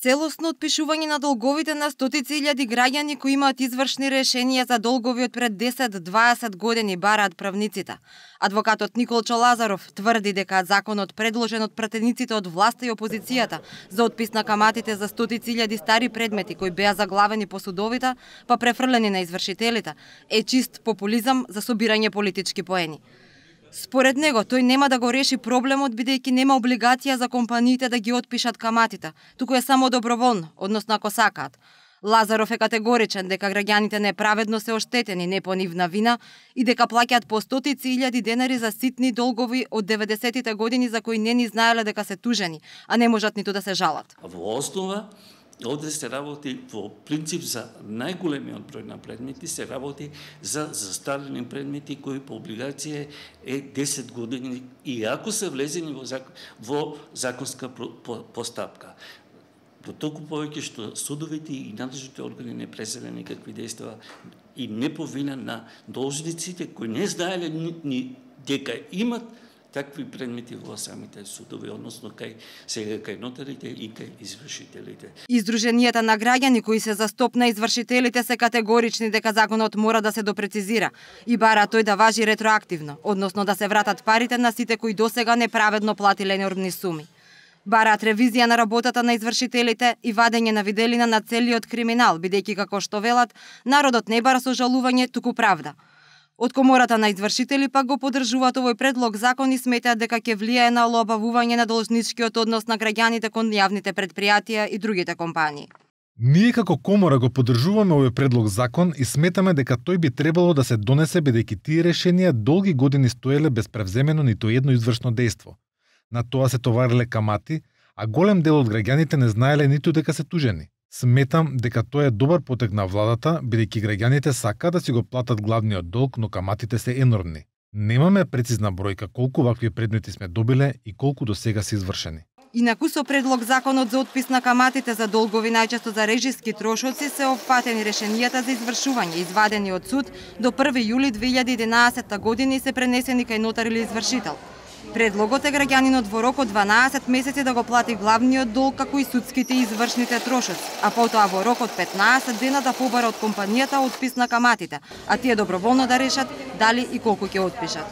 Целосно отпишување на долговите на стотици илјади граѓани кои имаат извршни решенија за долгови од пред 10-20 години, бараат правниците. Адвокатот Николчо Лазаров тврди дека законот предложен од пратениците од власта и опозицијата за отпис на каматите за стотици илјади стари предмети кои беа заглавени по судовите, па префрлени на извршителите, е чист популизам за собирање политички поени. Според него, тој нема да го реши проблемот бидејќи нема облигација за компаниите да ги отпишат каматите, туку е само доброволно, односно ако сакаат. Лазаров е категоричен дека граѓаните неправедно се оштетени не по нивна вина и дека плаќаат по стотици илјади денари за ситни долгови од 90-тите години за кои не ни знаеле дека се тужени, а не можат ниту да се жалат. Во основа, овде се работи во принцип за најголемиот број на предмети, се работи за застарени предмети кои по облигација е 10 години и ако се влезени во законска постапка. До толку повеќе што судовите и надлежните органи не презеле никакви дејства и не по вина на должниците кои не знаеле ни дека имат такви предмети во самите судови, односно кај нотарите и кај извршителите. Издруженијата на граѓани кои се за стоп на извршителите се категорични дека законот мора да се допрецизира и бара тој да важи ретроактивно, односно да се вратат парите на сите кои досега неправедно платиле енормни суми. Бараат ревизија на работата на извршителите и вадење на виделина на целиот криминал, бидејќи како што велат, народот не бара сожалување, туку правда. Од Комората на извршители пак го поддржуваат овој предлог закон и сметаат дека ќе влијае на олабавување на должничкиот однос на граѓаните кон јавните претпријатија и другите компании. Ние како Комора го поддржуваме овој предлог закон и сметаме дека тој би требало да се донесе бидејќи тие решенија долги години стоеле без превземено ниту едно извршно дејство. На тоа се товареле камати, а голем дел од граѓаните не знаеле ниту дека се тужени. Сметам дека тоа е добар потек на владата, бидејќи граѓаните сакаат да си го платат главниот долг, но каматите се енормни. Немаме прецизна бројка колку вакви предмети сме добиле и колку до сега се извршени. Инаку со предлог законот за отпис на каматите за долгови најчесто за режиски трошоци се опфатени решенијата за извршување извадени од суд до 1 јули 2011 година и се пренесени кај нотар или извршител. Предлогот е граѓанинот во рок од 12 месеци да го плати главниот долг како и судските и извршните трошоци, а потоа во рок од 15 дена да побара од компанијата отпис на каматите, а тие доброволно да решат дали и колку ќе отпишат.